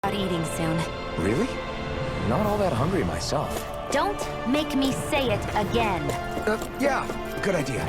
About eating soon. Really? Not all that hungry myself. Don't make me say it again. Yeah, good idea.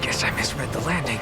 Guess I misread the landing.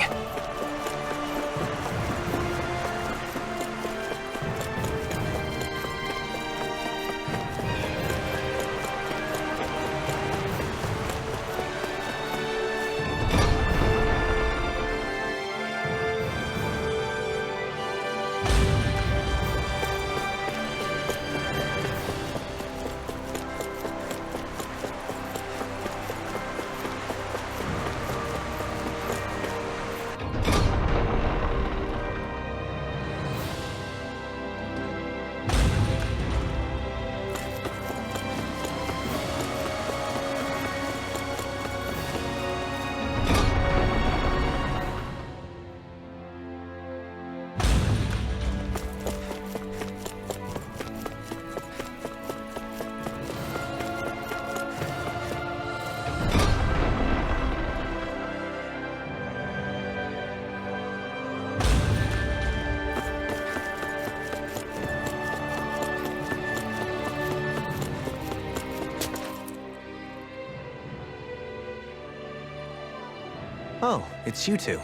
Oh, it's you two.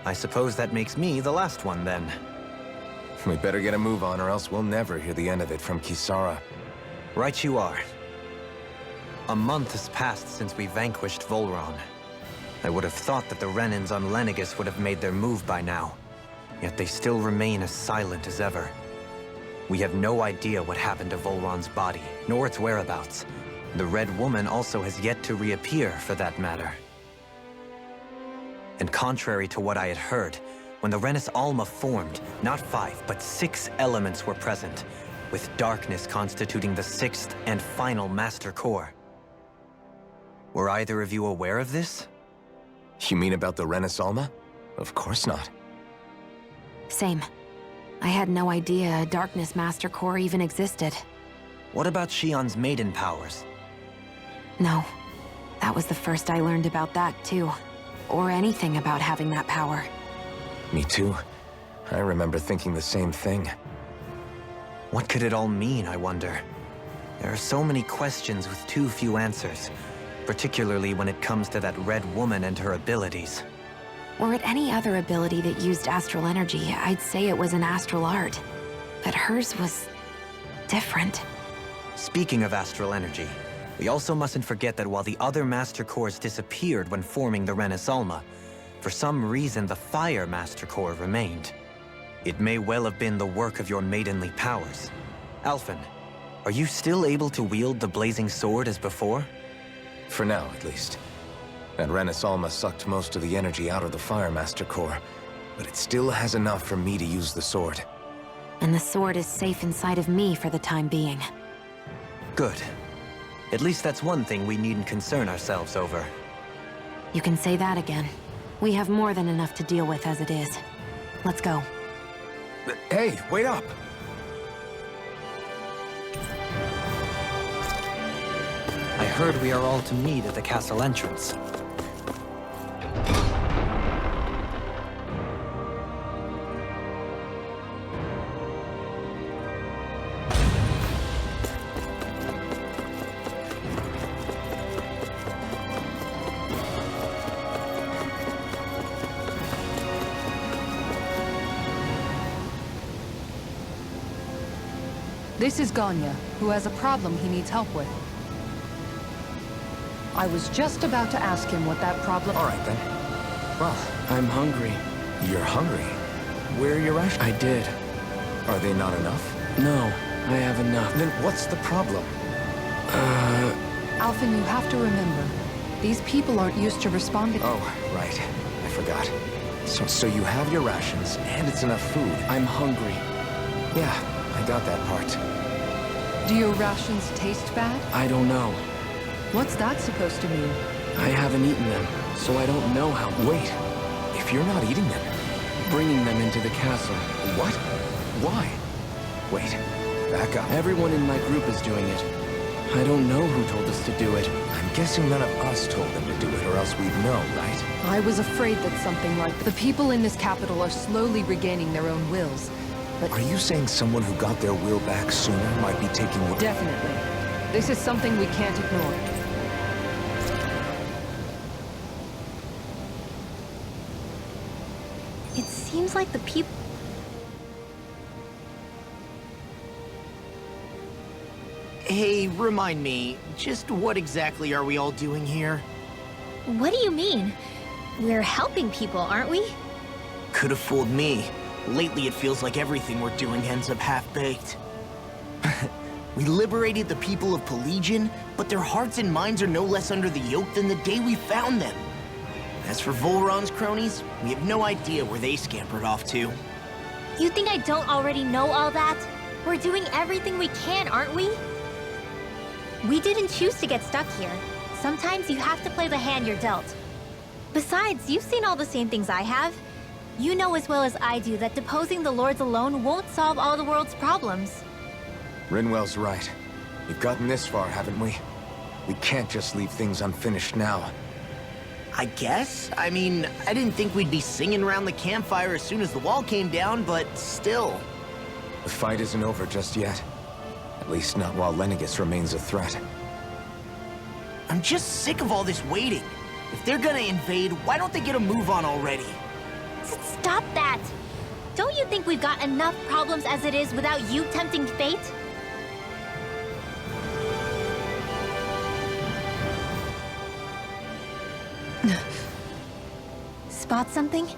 I suppose that makes me the last one, then. We better get a move on, or else we'll never hear the end of it from Kisara. Right you are. A month has passed since we vanquished Volron. I would have thought that the Renans on Lenegis would have made their move by now. Yet they still remain as silent as ever. We have no idea what happened to Volron's body, nor its whereabouts. The Red Woman also has yet to reappear, for that matter. And contrary to what I had heard, when the Renis Alma formed, not 5, but 6 elements were present. with darkness constituting the sixth and final Master Core. Were either of you aware of this? You mean about the Renaissance? Of course not. Same. I had no idea a Darkness Master Core even existed. What about Shionne's maiden powers? No. That was the first I learned about that, too. Or anything about having that power. Me too. I remember thinking the same thing. What could it all mean, I wonder? There are so many questions with too few answers, particularly when it comes to that red woman and her abilities. Were it any other ability that used astral energy, I'd say it was an astral art. But hers was different. Speaking of astral energy, we also mustn't forget that while the other Master Cores disappeared when forming the Renaissance, for some reason the Fire Master Core remained. It may well have been the work of your maidenly powers. Alphen, are you still able to wield the blazing sword as before? For now, at least. That Renaissance sucked most of the energy out of the Fire Master Core, but it still has enough for me to use the sword. And the sword is safe inside of me for the time being. Good. At least that's one thing we needn't concern ourselves over. You can say that again. We have more than enough to deal with as it is. Let's go. Hey, wait up! I heard we are all to meet at the castle entrance. This is Ganya, who has a problem he needs help with. I was just about to ask him what that problem— All right, then. Well, I'm hungry. you're hungry. Where are your rations? I did. Are they not enough? No, I have enough. Then what's the problem? Alphen, you have to remember, these people aren't used to responding— Oh, right. I forgot. So you have your rations, and it's enough food. I'm hungry. Yeah, I got that part. Do your rations taste bad? I don't know. What's that supposed to mean? I haven't eaten them, so I don't know how. Wait, if you're not eating them, Bringing them into the castle. what? Why? Wait, back up. Everyone in my group is doing it. I don't know who told us to do it. I'm guessing none of us told them to do it, or else we'd know, right? I was afraid that something like— The people in this capital are slowly regaining their own wills. But Are you saying someone who got their will back sooner might be taking— definitely. This is something we can't ignore. It seems like the people... Hey, remind me, just what exactly are we all doing here? What do you mean? We're helping people, aren't we? Could have fooled me. Lately, it feels like everything we're doing ends up half-baked. We liberated the people of Pelagian, but their hearts and minds are no less under the yoke than the day we found them. As for Volron's cronies, we have no idea where they scampered off to. You think I don't already know all that? We're doing everything we can, aren't we? We didn't choose to get stuck here. Sometimes you have to play the hand you're dealt. Besides, you've seen all the same things I have. You know as well as I do that deposing the lords alone won't solve all the world's problems. Rinwell's right. We've gotten this far, haven't we? We can't just leave things unfinished now. I guess? I mean, I didn't think we'd be singing around the campfire as soon as the wall came down, but still. The fight isn't over just yet. At least not while Lenegis remains a threat. I'm just sick of all this waiting. If they're gonna invade, why don't they get a move on already? Stop that! Don't you think we've got enough problems as it is without you tempting fate? Spot something?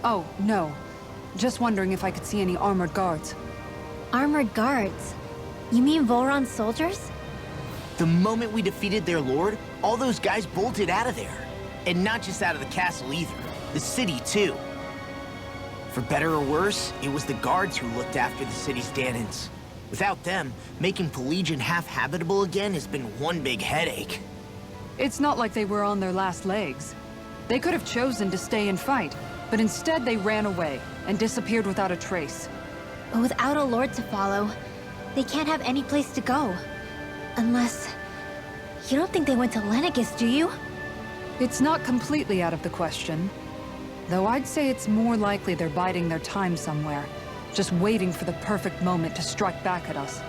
Oh, no. Just wondering if I could see any armored guards. Armored guards? You mean Volron's soldiers? The moment we defeated their lord, all those guys bolted out of there. And not just out of the castle either. The city, too. For better or worse, it was the guards who looked after the city's Dahnans. Without them, making Pelagian half-habitable again has been one big headache. It's not like they were on their last legs. They could have chosen to stay and fight, but instead they ran away and disappeared without a trace. But without a lord to follow, they can't have any place to go. Unless... You don't think they went to Lenegis, do you? It's not completely out of the question. Though I'd say it's more likely they're biding their time somewhere, just waiting for the perfect moment to strike back at us.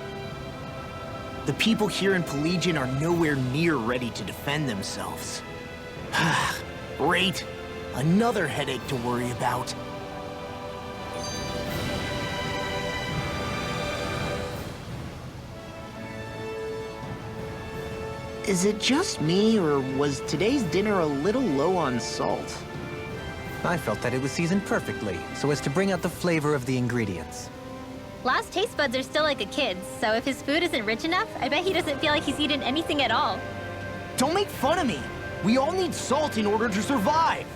The people here in Pelagian are nowhere near ready to defend themselves. Great. Another headache to worry about. Is it just me, or was today's dinner a little low on salt? I felt that it was seasoned perfectly, so as to bring out the flavor of the ingredients. Last taste buds are still like a kid's, so if his food isn't rich enough, I bet he doesn't feel like he's eaten anything at all. Don't make fun of me! We all need salt in order to survive!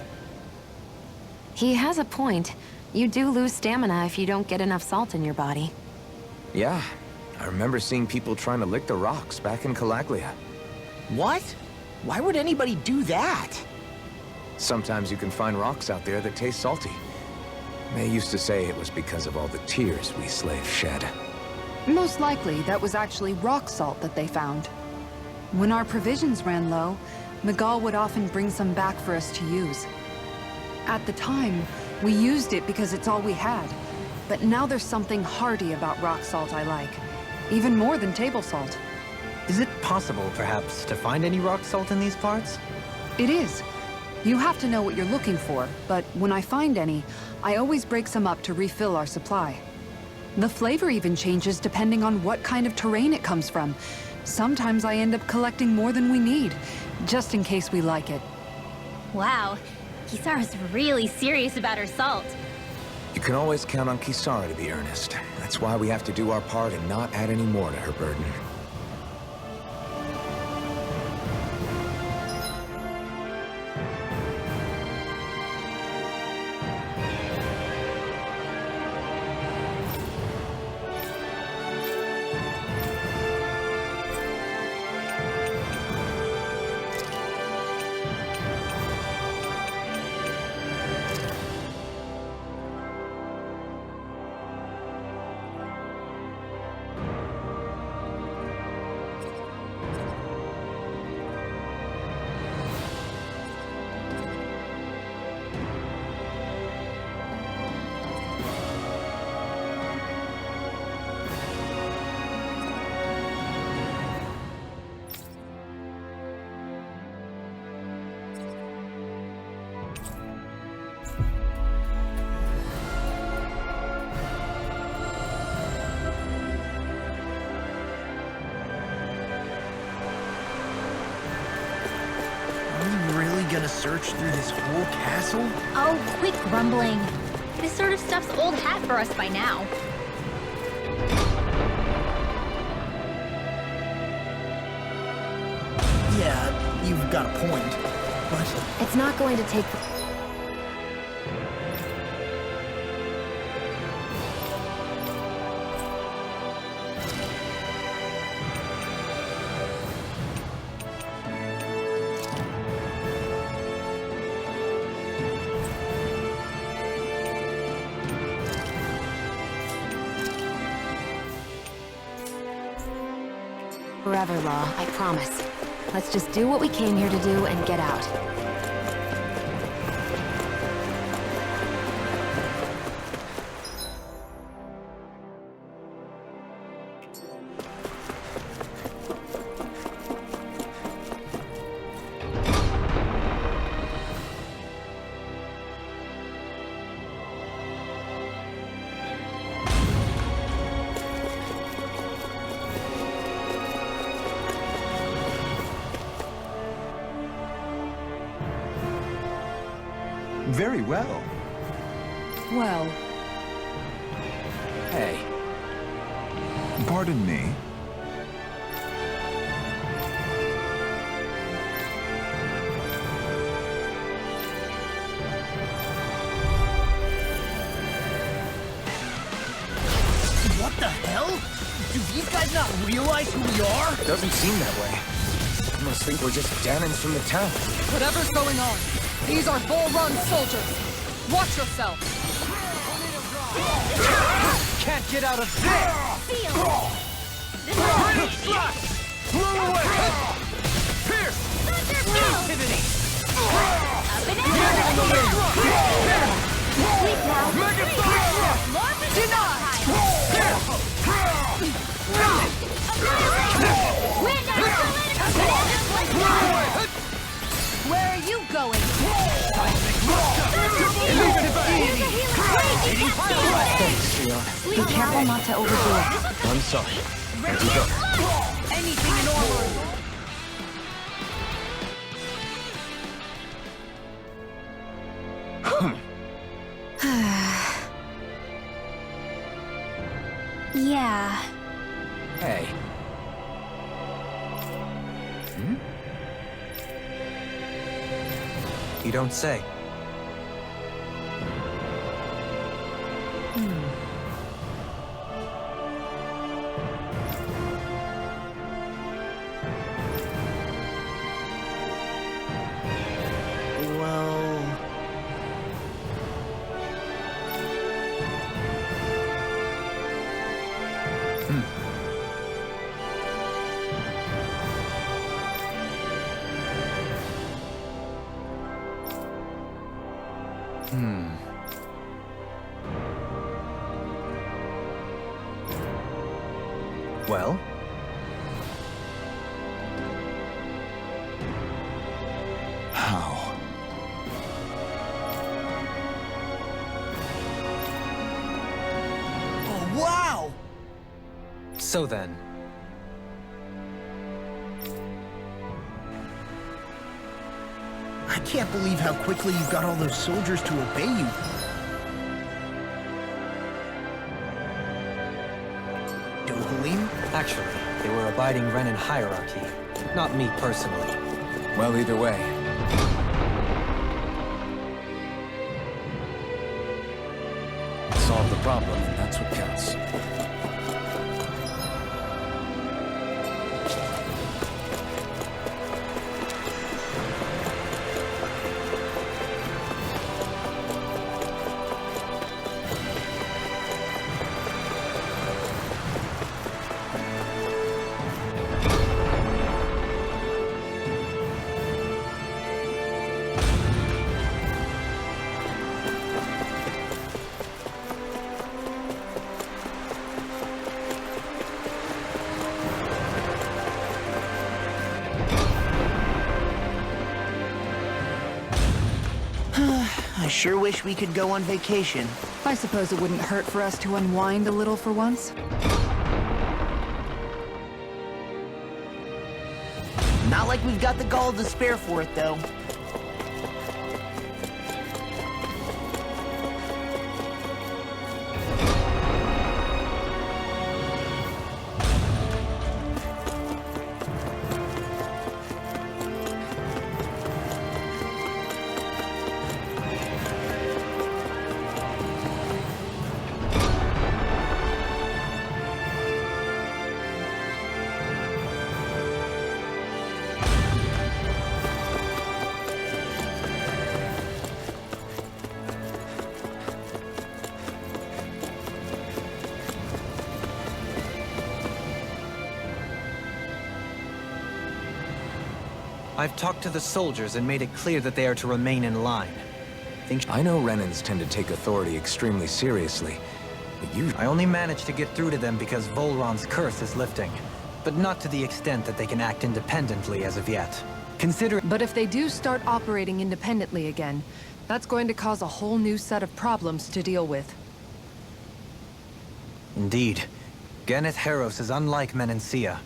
He has a point. You do lose stamina if you don't get enough salt in your body. Yeah, I remember seeing people trying to lick the rocks back in Calaglia. What? Why would anybody do that? Sometimes you can find rocks out there that taste salty. They used to say it was because of all the tears we slaves shed. Most likely, that was actually rock salt that they found. When our provisions ran low, Miguel would often bring some back for us to use. At the time, we used it because it's all we had. But now there's something hearty about rock salt I like. Even more than table salt. Is it possible, perhaps, to find any rock salt in these parts? It is. You have to know what you're looking for, but when I find any, I always break some up to refill our supply. The flavor even changes depending on what kind of terrain it comes from. Sometimes I end up collecting more than we need, just in case we like it. Wow, Kisara's really serious about her salt. You can always count on Kisara to be earnest. That's why we have to do our part and not add any more to her burden. Gonna search through this whole castle? Oh, quit grumbling. This sort of stuff's old hat for us by now. Yeah, you've got a point, but... It's not going to take... Forever, Law, I promise. Let's just do what we came here to do and get out. Very well. Well, Hey, Pardon me. realize who we are? Doesn't seem that way. I must think we're just Dahnans from the town. Whatever's going on, these are Volron soldiers. Watch yourself. Can't get out of this! Blow away! Pierce! Activity! Up and Sleep now. Deny! Where are you going? Thanks, Shionne. Be careful not to overdo it. I'm sorry. Here we go. Anything in order. Yeah. Hey. You don't say. Well... Well? How? Oh, wow! So then, I can't believe how quickly you got all those soldiers to obey you. Dohalim? actually, they were abiding Renan hierarchy. Not me personally. Well, either way. Solve the problem, and that's what counts. I sure wish we could go on vacation. I suppose it wouldn't hurt for us to unwind a little for once. Not like we've got the gall to spare for it, though. I've talked to the soldiers and made it clear that they are to remain in line. I know Renans tend to take authority extremely seriously, but you... I only managed to get through to them because Volron's curse is lifting, but not to the extent that they can act independently as of yet. But if they do start operating independently again, that's going to cause a whole new set of problems to deal with. Indeed. Geneth Heros is unlike Menancia.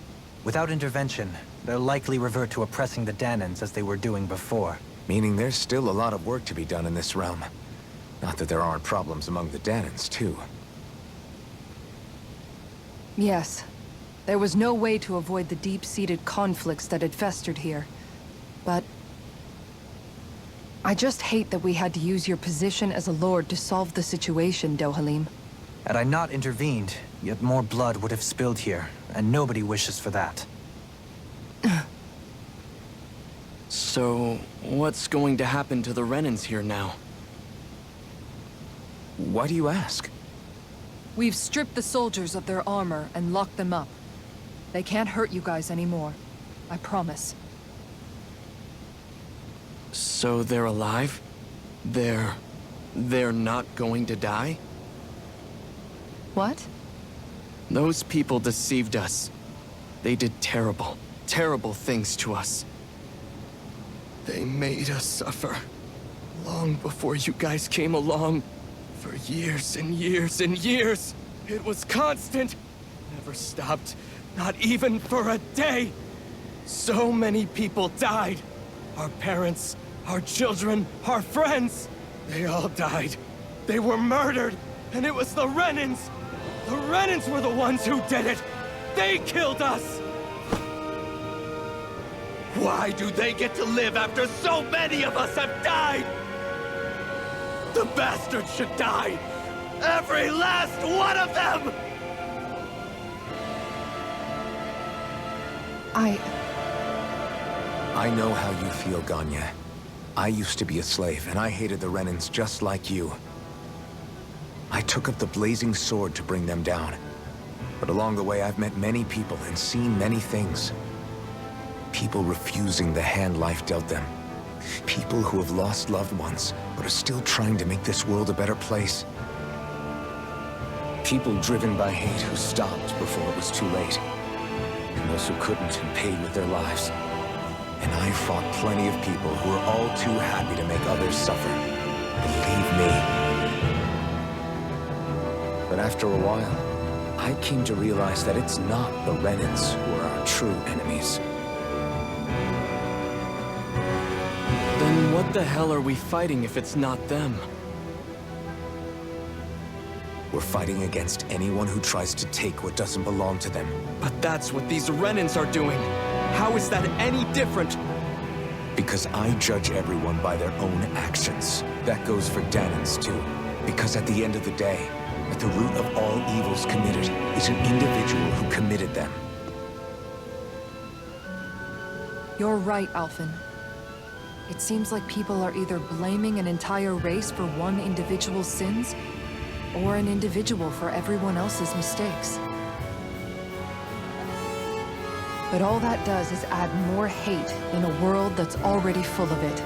Without intervention, they'll likely revert to oppressing the Dahnans as they were doing before. Meaning there's still a lot of work to be done in this realm. Not that there aren't problems among the Dahnans, too. Yes. There was no way to avoid the deep-seated conflicts that had festered here. But... I just hate that we had to use your position as a lord to solve the situation, Dohalim. Had I not intervened, yet more blood would have spilled here, and nobody wishes for that. So, what's going to happen to the Renans here now? Why do you ask? We've stripped the soldiers of their armor and locked them up. They can't hurt you guys anymore. I promise. So they're alive? They're not going to die? What? Those people deceived us. They did terrible, terrible things to us. They made us suffer. Long before you guys came along. For years and years and years. It was constant. Never stopped. Not even for a day. So many people died. Our parents, our children, our friends. They all died. They were murdered. And it was the Renans. The Renans were the ones who did it. They killed us. Why do they get to live after so many of us have died? The bastards should die! Every last one of them! I know how you feel, Ganya. I used to be a slave, and I hated the Renans just like you. I took up the blazing sword to bring them down. But along the way, I've met many people and seen many things. People refusing the hand life dealt them. People who have lost loved ones, but are still trying to make this world a better place. People driven by hate who stopped before it was too late. And those who couldn't and paid with their lives. And I fought plenty of people who were all too happy to make others suffer. Believe me. But after a while, I came to realize that it's not the Renans who are our true enemies. Then what the hell are we fighting if it's not them? We're fighting against anyone who tries to take what doesn't belong to them. But that's what these Renans are doing. How is that any different? Because I judge everyone by their own actions. That goes for Dahnans too. Because at the end of the day, at the root of all evils committed is an individual who committed them. You're right, Alphen. It seems like people are either blaming an entire race for one individual's sins, or an individual for everyone else's mistakes. But all that does is add more hate in a world that's already full of it.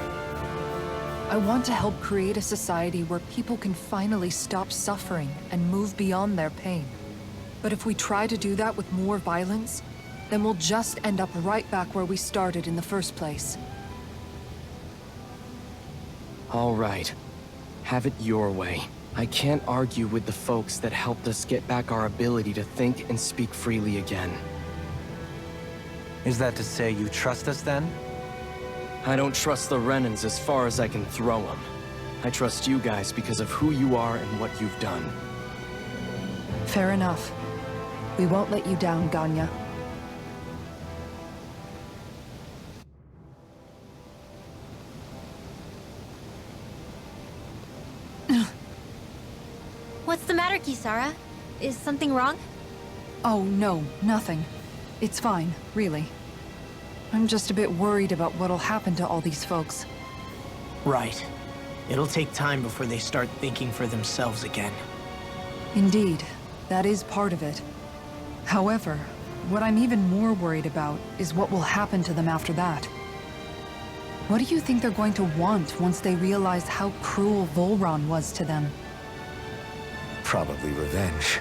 I want to help create a society where people can finally stop suffering and move beyond their pain. But if we try to do that with more violence, then we'll just end up right back where we started in the first place. All right. Have it your way. I can't argue with the folks that helped us get back our ability to think and speak freely again. Is that to say you trust us then? I don't trust the Renans as far as I can throw them. I trust you guys because of who you are and what you've done. Fair enough. We won't let you down, Ganya. What's the matter, Kisara? Is something wrong? Oh, no, nothing. It's fine, really. I'm just a bit worried about what'll happen to all these folks. Right. It'll take time before they start thinking for themselves again. Indeed, that is part of it. However, what I'm even more worried about is what will happen to them after that. What do you think they're going to want once they realize how cruel Volron was to them? Probably revenge.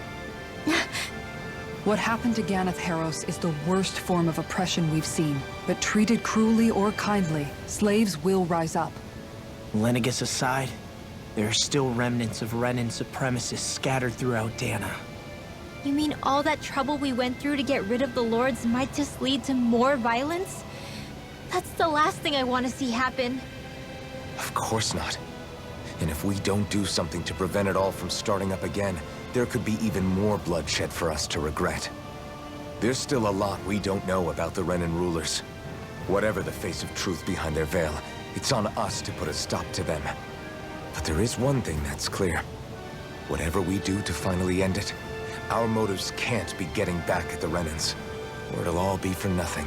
What happened to Ganeth Haros is the worst form of oppression we've seen, but treated cruelly or kindly, slaves will rise up. Lenegis aside, there are still remnants of Renan supremacists scattered throughout Dahna. You mean all that trouble we went through to get rid of the Lords might just lead to more violence? That's the last thing I want to see happen. Of course not. And if we don't do something to prevent it all from starting up again, there could be even more bloodshed for us to regret. There's still a lot we don't know about the Renan rulers. Whatever the face of truth behind their veil, it's on us to put a stop to them. But there is one thing that's clear. Whatever we do to finally end it, our motives can't be getting back at the Renans, or it'll all be for nothing.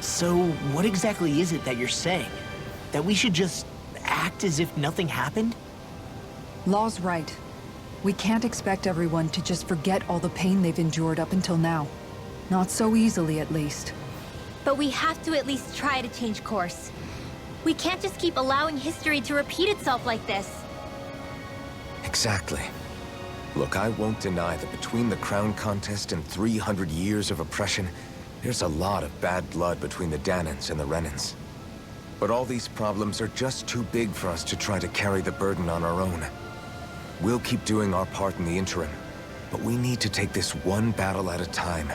So, what exactly is it that you're saying? That we should just act as if nothing happened? Law's right. We can't expect everyone to just forget all the pain they've endured up until now. Not so easily, at least. But we have to at least try to change course. We can't just keep allowing history to repeat itself like this. Exactly. Look, I won't deny that between the crown contest and 300 years of oppression, there's a lot of bad blood between the Dahnans and the Renans. But all these problems are just too big for us to try to carry the burden on our own. We'll keep doing our part in the interim, but we need to take this one battle at a time.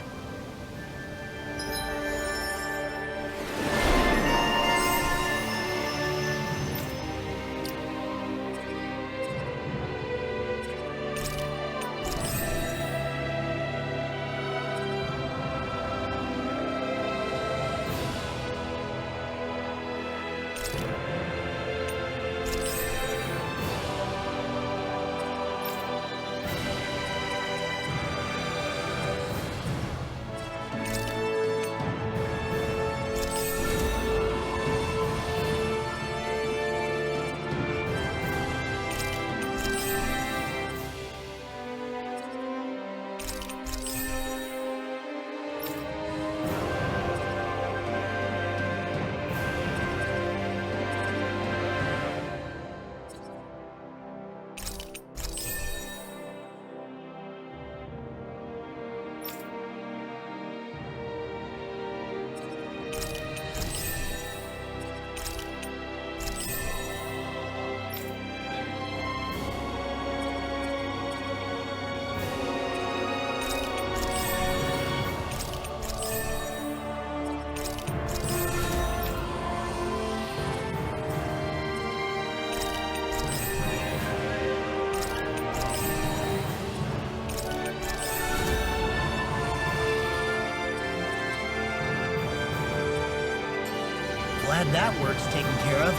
Glad that work's taken care of.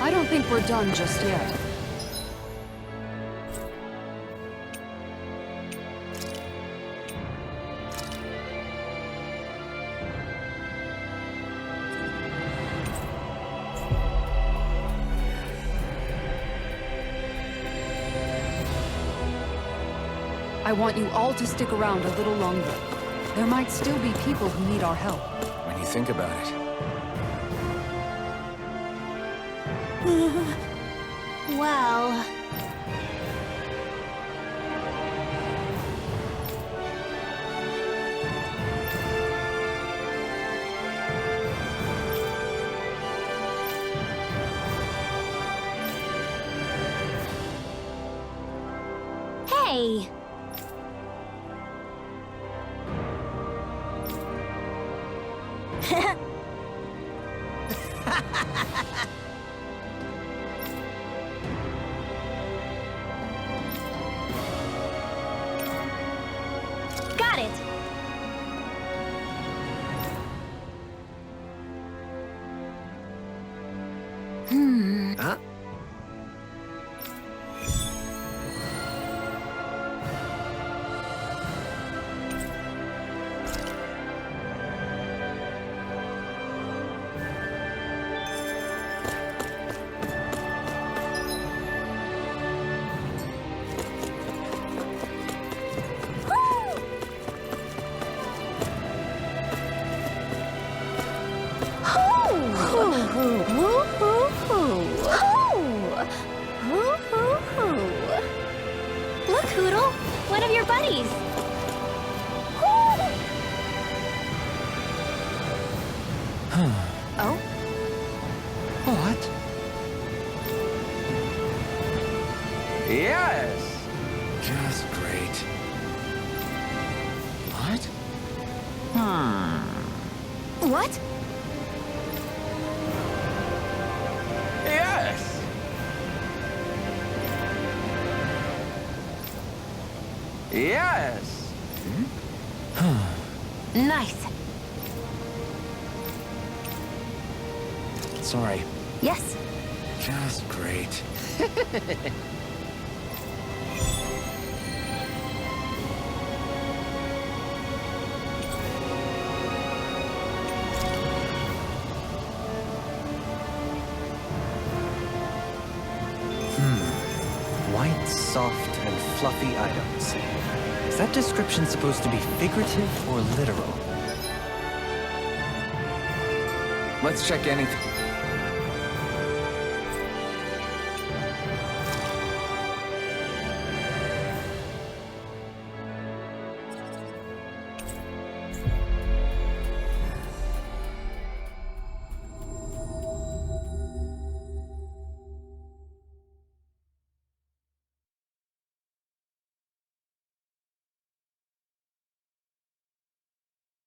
I don't think we're done just yet. I want you all to stick around a little longer. There might still be people who need our help. When you think about it. Well... Hey! Got it! Huh? Look, Hoodle! One of your buddies! Oh? What? Yes! Just great. What? What? Yes! Yes! Nice. Sorry. Yes. Just great. soft and fluffy items. Is that description supposed to be figurative or literal? Let's check anything.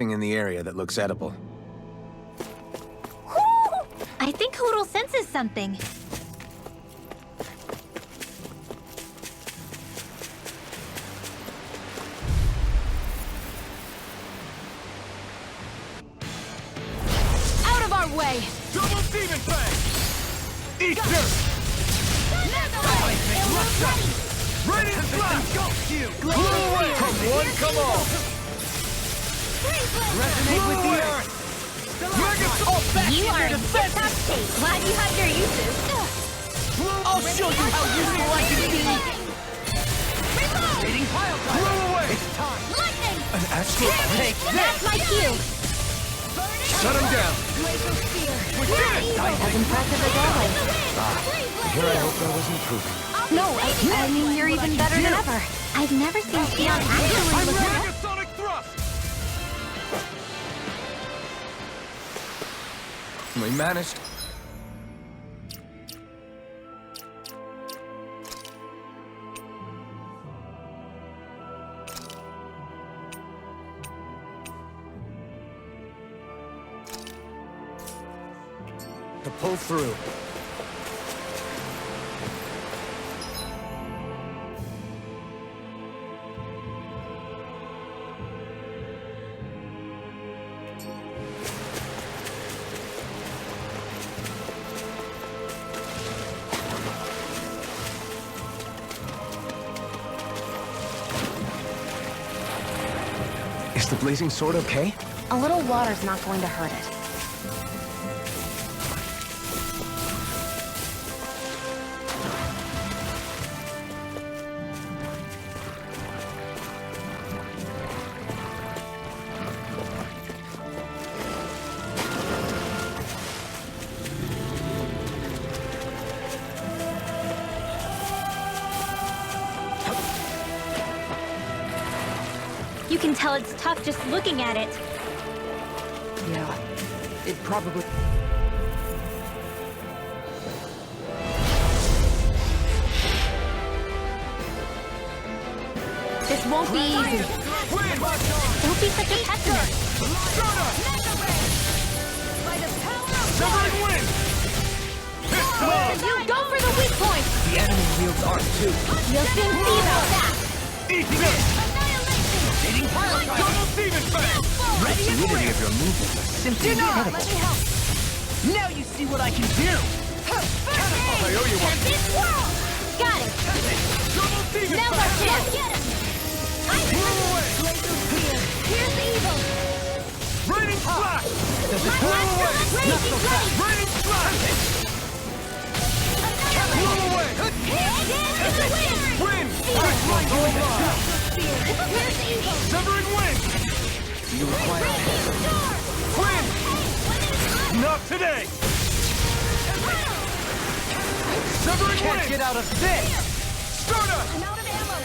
In the area that looks edible. I think Hoodle senses something. Out of our way! Double demon fang! Eat dirt! Ready to engulf you! Glue away! Come one, come all! Resonate with the earth! You are in tip-top shape. Glad you have your uses. I'll show you how useful I can be! Reading pile driver! Glue away! It's time! Lightning! An astral Take That's my cue. Shut him down! We did it! As impressive as always. Here I hope I wasn't proving. No, I mean, you're even better than ever. I've never seen Shionne actually look Reading good. a sonic thrust! We managed. To pull through. Is the blazing sword okay? A little water's not going to hurt it. You can tell it's tough just looking at it. Yeah, it probably... This won't be easy. Don't be such a pessimist. Severing wind! You go for the weak point. The enemy wields art too. You'll soon see about that. Eat this! Double demon fang! The fluidity of your movements are simply incredible. Now you see what I can do! I owe you one! Got it. Double demon Now fang! let's get him. Glue away! Here's the evil. Raining slash! Glue away. Raining slash! Glue away! Wind! Here's the evil. Severing wind! You require Wind! Not today! Severing can't wind! get out of this! Stardust! I'm out of ammo.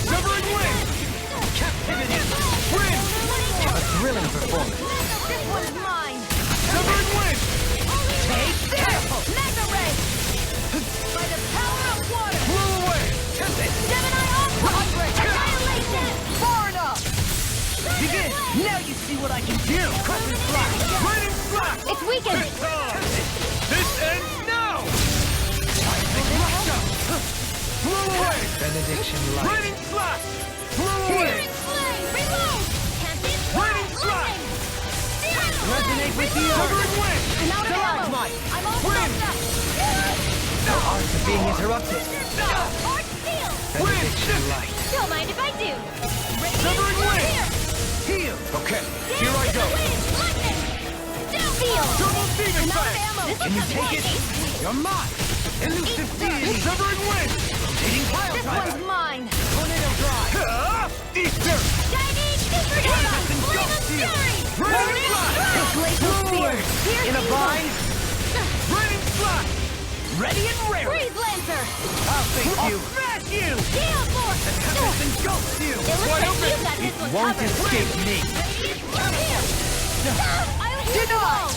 Severing wind! Captivity! Wind! A thrilling performance. This one's mine. Severing wind! Take this! Mega Ray! By the power of water! Blew away! Gemini Ultra! Annihilation! Far enough! Begin! Now you see what I can do! Crescent flash! Raining slash! It's weakened! It's time! This ends now! Blew away! Benediction light. Raining slash! Blew away! Flame! Reload! Can't be Raining slash! Resonate with the earth. Severing wind! I'm out of ammo! Stalagmite. I'm all Wind! fucked up! The arts are being interrupted. Art steel! Benediction light. Don't mind if I do! Severing wind! Heal. Okay, here I go. Lightning! Steel! Double demon I'm out of fang! ammo! Can you take it? You're mine. Elusive deity. Severing wind! This one's mine! Tornado drive! Easter! Chinese super diva! Flame of fury! Glacial spear! In a bind! Raining slot! Ready and rare! Freeze Lancer! I'll fix you! Smash you! Gale Force! Tempest engulfs you! It looks like you got this one Won't covered! escape me! Come here! I'll heal you all!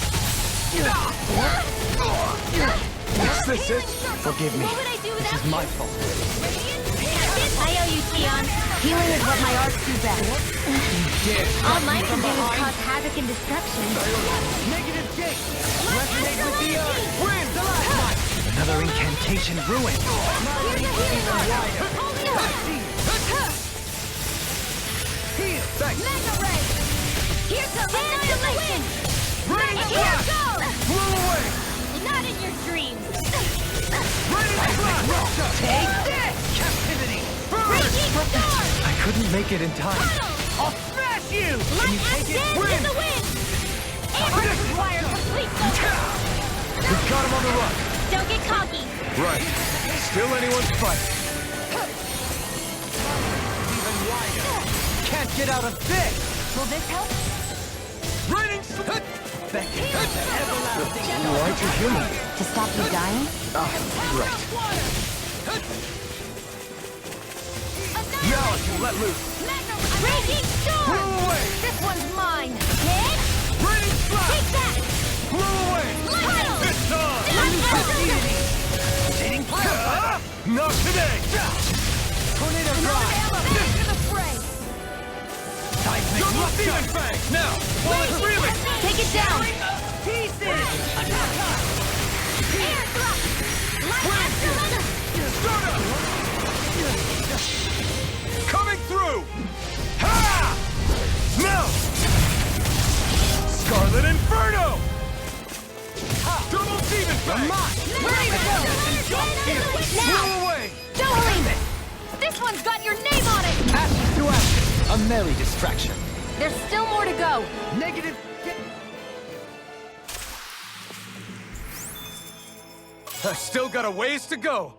What's this? Forgive me. What would I do This without is my fault. I owe you, Shionne. Healing is what my arts do best. All mine can do is cause havoc and destruction. Negative gate! Resonate with the earth! Win! The last one! Another incantation ruined! Here's a healing rod. Holy Heal! Thanks! Mega Ray! Here's the annihilation! Raining Here slot! goes! Blew away! Not in your dreams! Raining slot! Take this! Captivity! Raging storm! I couldn't make it in time. Puddle! I'll smash you! Light Can you and take it? dance in the wind! Amber require complete focus! We've got him on the run! Don't get cocky! Right. Still anyone's fight. Even wider! Can't get out of this! Will this help? Raining slot! Beckon the everlasting Why'd you heal me? To stop you dying? Right. Now if you let loose. Raging storm! Blew away! This one's mine! Hit! Raining slot! Take that! Blew away! Puddle! It's on! Hitting fire! Not today! Tornado drive! Into the fray! Seismic Double rupture! demon fang! Now! While it's reeling! Take it down! Pieces! Air thrust! Light after Stardust! Coming through! Ha! Now! Scarlet Inferno! Double demon fang! Blew away! Dueling! This one's got your name on it! Ashes to ashes! A merry distraction. There's still more to go. Negative... I've still got a ways to go!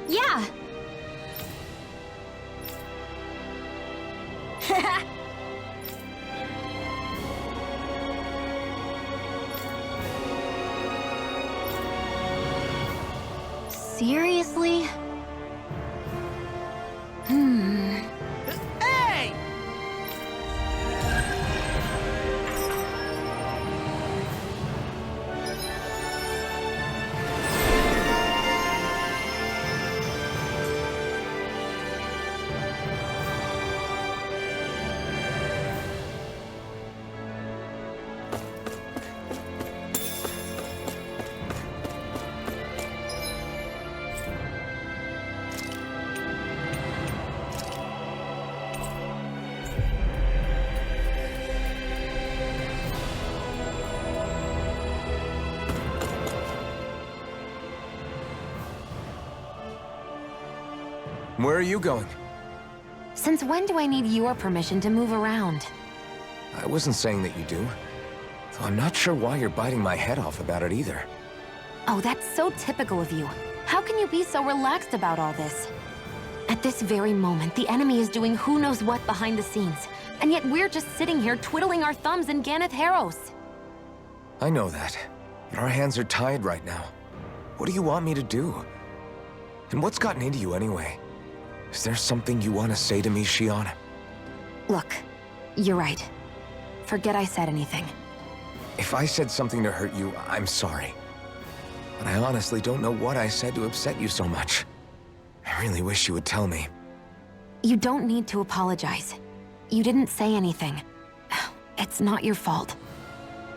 Yeah. Seriously? Hey! Where are you going? Since when do I need your permission to move around? I wasn't saying that you do. Though I'm not sure why you're biting my head off about it either. Oh, that's so typical of you. How can you be so relaxed about all this? At this very moment, the enemy is doing who knows what behind the scenes. And yet we're just sitting here twiddling our thumbs in Ganath Haros. I know that, but our hands are tied right now. What do you want me to do? And what's gotten into you anyway? Is there something you want to say to me, Shionne? Look, you're right. Forget I said anything. If I said something to hurt you, I'm sorry. but I honestly don't know what I said to upset you so much. I really wish you would tell me. You don't need to apologize. You didn't say anything. It's not your fault.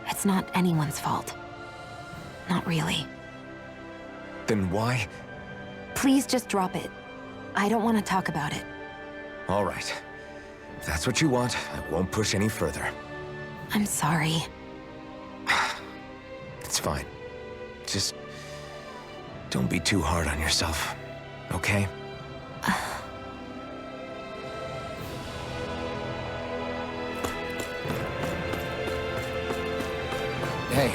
It's not anyone's fault. Not really. Then why? Please just drop it. I don't want to talk about it. All right. If that's what you want, I won't push any further. I'm sorry. It's fine. Just don't be too hard on yourself, okay? Hey,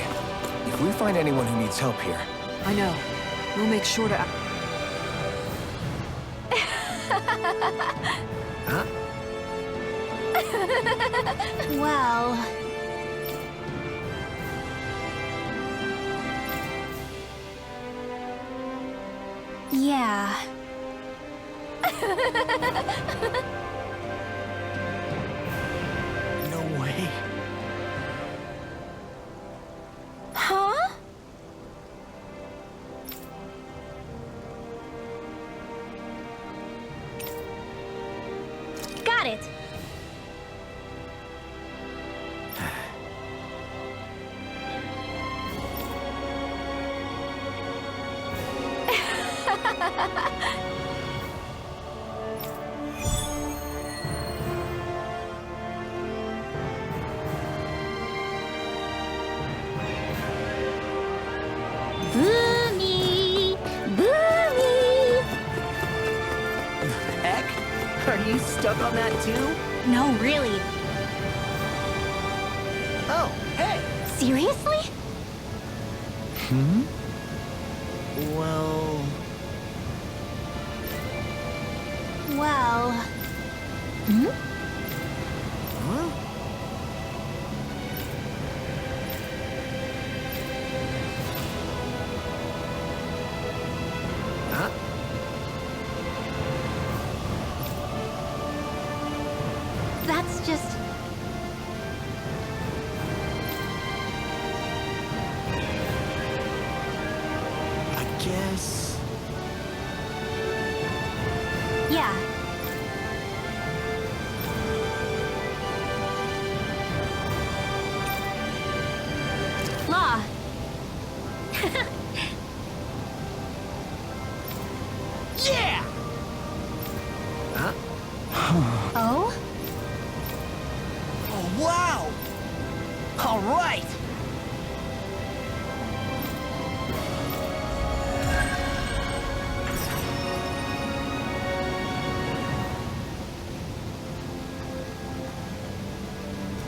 if we find anyone who needs help here... I know. We'll make sure to... Huh? Well... Yeah. No way. Huh? Got it. Boomy! Boomy! Heck? Are you stuck on that too? No, really. Oh, hey! Seriously? Hmm? Well... Well... Hmm? Huh? Huh? That's just... I guess... Yeah. Law. Yeah! Huh? Oh? Oh, wow! All right!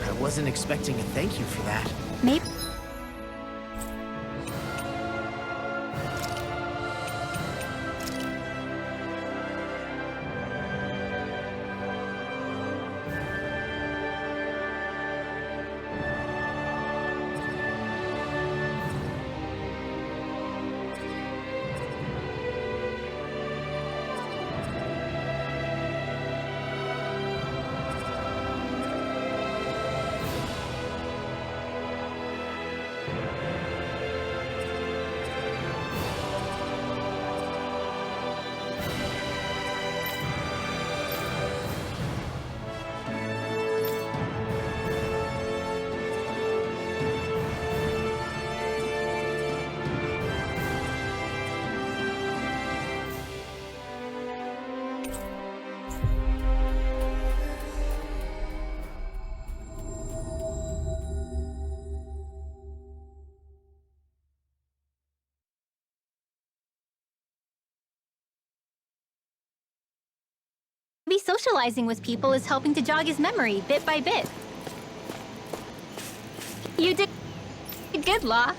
I wasn't expecting a thank you for that. Maybe... Maybe socializing with people is helping to jog his memory bit by bit. You did good, Law.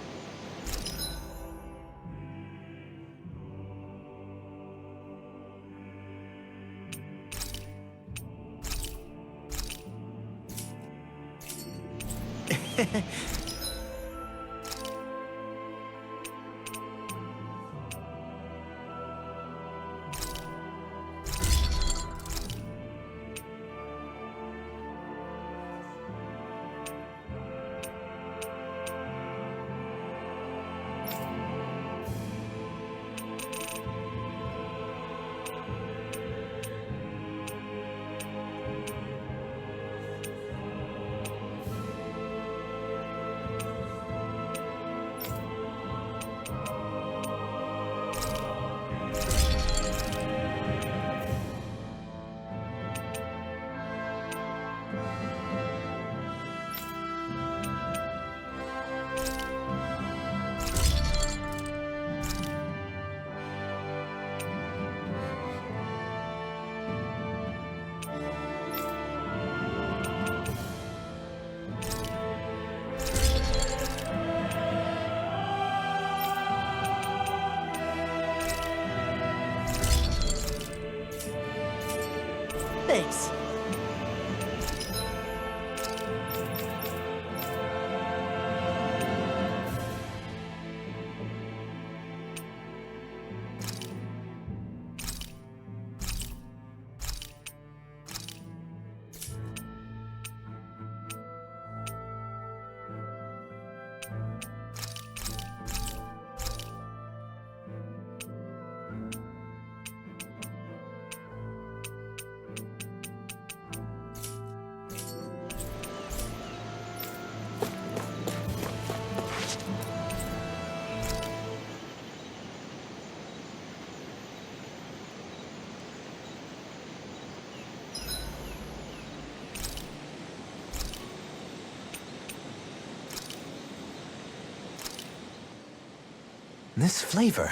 This flavor.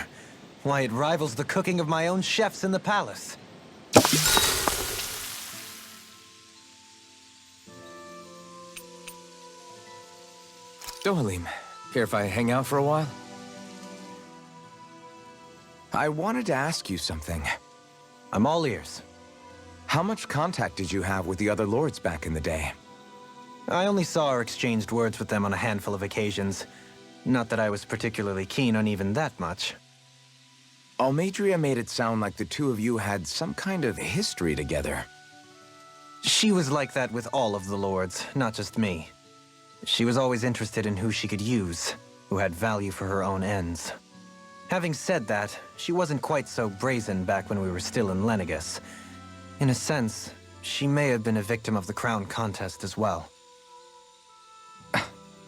Why, it rivals the cooking of my own chefs in the palace. Dohalim, care if I hang out for a while? I wanted to ask you something. I'm all ears. How much contact did you have with the other lords back in the day? I only saw or exchanged words with them on a handful of occasions. Not that I was particularly keen on even that much. Almadria made it sound like the two of you had some kind of history together. She was like that with all of the lords, not just me. She was always interested in who she could use, who had value for her own ends. Having said that, she wasn't quite so brazen back when we were still in Lenegus. In a sense, she may have been a victim of the crown contest as well.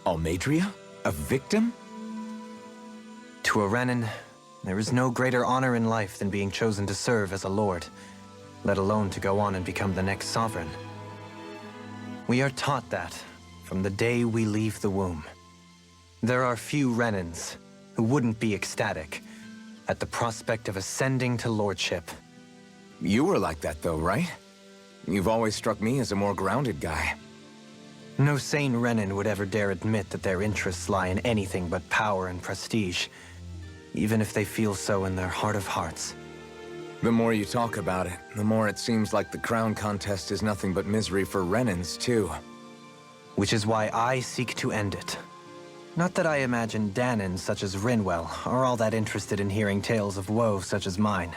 Almadria? A victim? To a Renan, there is no greater honor in life than being chosen to serve as a lord, let alone to go on and become the next sovereign. We are taught that from the day we leave the womb. There are few Renans who wouldn't be ecstatic at the prospect of ascending to lordship. You were like that though, right? You've always struck me as a more grounded guy. No sane Renan would ever dare admit that their interests lie in anything but power and prestige, even if they feel so in their heart of hearts. The more you talk about it, the more it seems like the crown contest is nothing but misery for Renans, too. Which is why I seek to end it. Not that I imagine Dahnan such as Rinwell are all that interested in hearing tales of woe such as mine.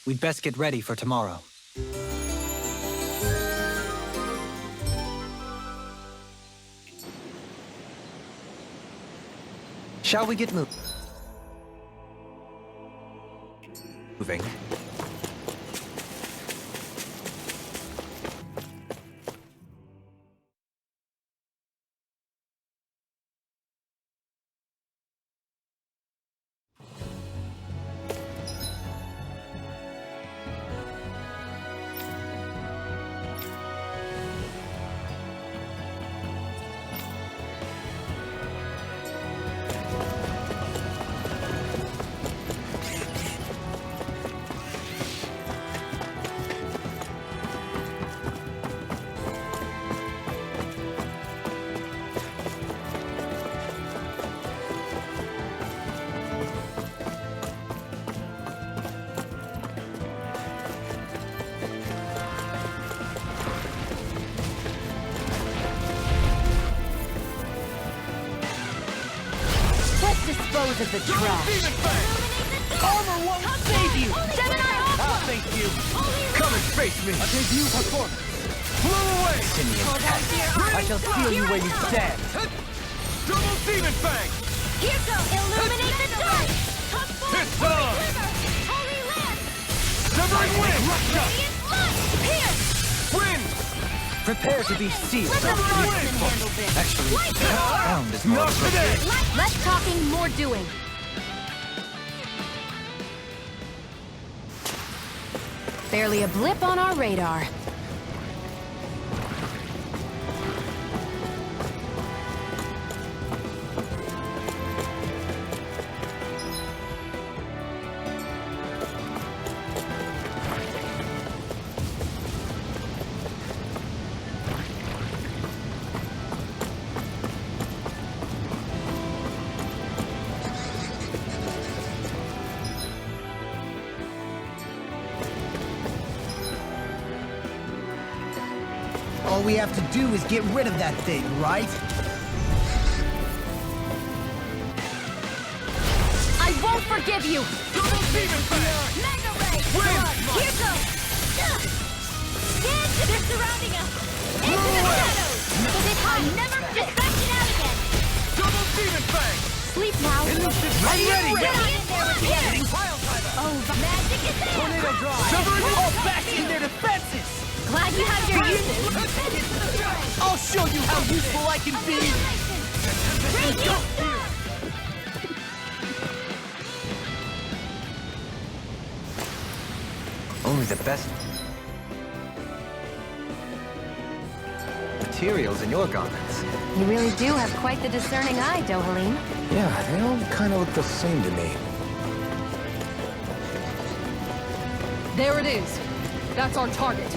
We'd best get ready for tomorrow. Shall we get moving? Dispose of the trash. Armor won't save you! I'll Thank you! Come and face me! A debut performance! Blow away! I shall steal you where you stand! Double Demon Fang! Here goes! Illuminate the dark! Fist on! Holy Land! Severing Wind! Radiant Light! Pierce! Wind! Prepare to be sealed. Severing Wind! Actually, sound is more Not today! Less talking, more doing. Barely a blip on our radar. All we have to do is get rid of that thing, right? I won't forgive you! Double Demon Fang! Mega Ray! Wind! Here goes! Stand! They're surrounding us! Into the shadows! I'm never distracted out again! Double Demon Fang! Sleep now. I'm ready! Get on in there with him! Pile Driver! Oh, magic is there! Tornado Drive! Severing all back in their defenses! Glad you have your uses! I'll show you how useful I can be! Radiant Star! only the best. materials in your garments. You really do have quite the discerning eye, Dohalim. Yeah, they all kind of look the same to me. There it is. That's our target.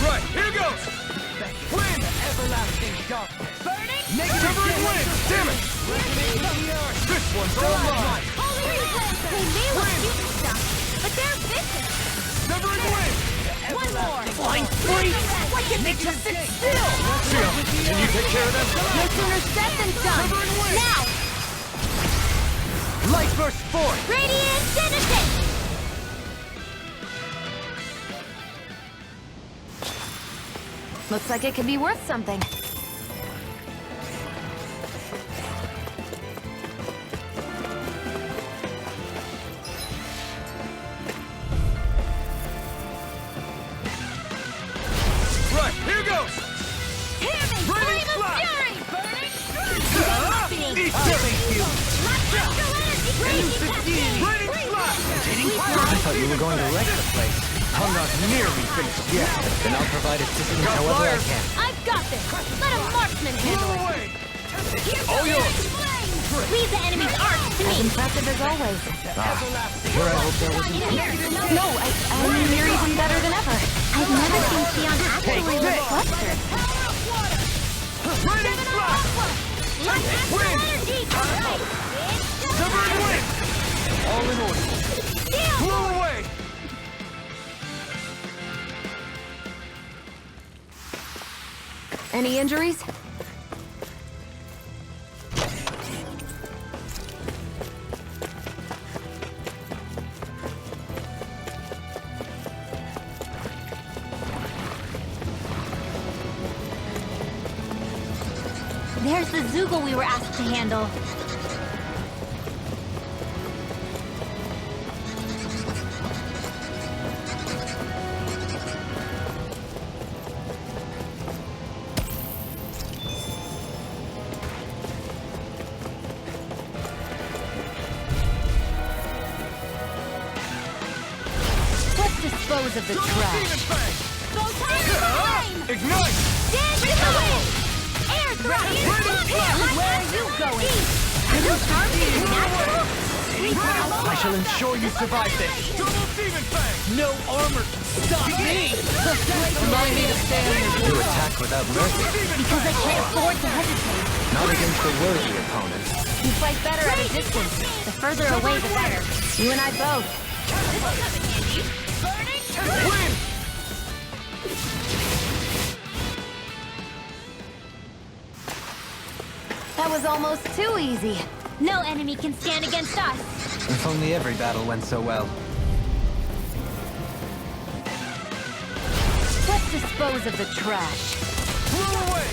Right, here goes! Wind! Everlasting darkness. Burning! Severing wind! Damn it! This one's all mine! They may look cute and stuff, but they're vicious. Severing wind! One more. Flying freak! Why can't they just sit still? Shionne, can you take care of them? No sooner said than done. Severing wind! Now, Light burst forth! Radiant Genesis! Looks like it could be worth something. Right, here goes! Hear me, Raining flame of flash! fury! Burning Eat this! Raining Raining flash! I thought you were going to wreck the place. I'm not nearly finished yet! Then I'll provide assistance Got however I fire. can. I've got this! Let a marksman handle Blow it! away! Here's All the yours. flame! Leave the enemy's arc to As me! impressive as always. Here I hope there wasn't... No, I mean, you're even better than ever. I've never seen Shionne actually look flustered. Raining flash! Wind! Severing wind! All in order. Blow away! Any injuries? There's the Zoogle we were asked to handle. Let's dispose of the trash. Ignite! Dance in the wind! Air thrust! Where are you going? Are those arms even natural? I shall ensure you survive this. Double demon fang! No armor can stop me! Remind me to stand You attack without mercy. Because I can't afford to hesitate. Not against a worthy opponent. You fight better at a distance. The further away, the better. You and I both. Wind! That was almost too easy. No enemy can stand against us. If only every battle went so well. Let's dispose of the trash. Blow away!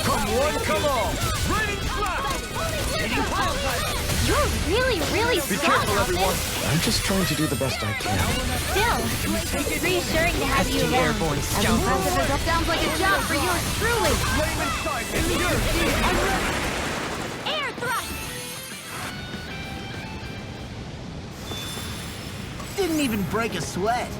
Come one, come all! Raining flash! You're really Be strong, careful, everyone! Alphen. I'm just trying to do the best I can. Still, it's reassuring to have you Pesky around. airborne As scoundrel. impressive as that sounds like a job for yours truly. Flame inside! Endure! I'm ready! Air thrust! Didn't even break a sweat.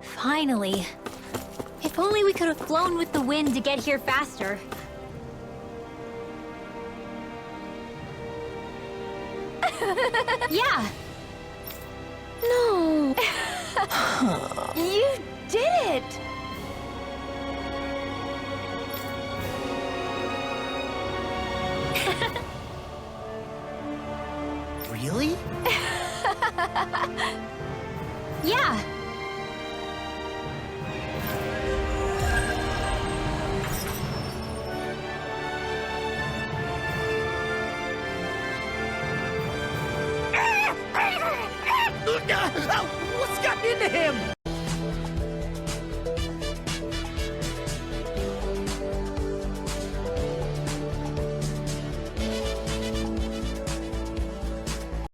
Finally. If only we could have flown with the wind to get here faster. Yeah. No. You did it! Really? Yeah. What's gotten into him?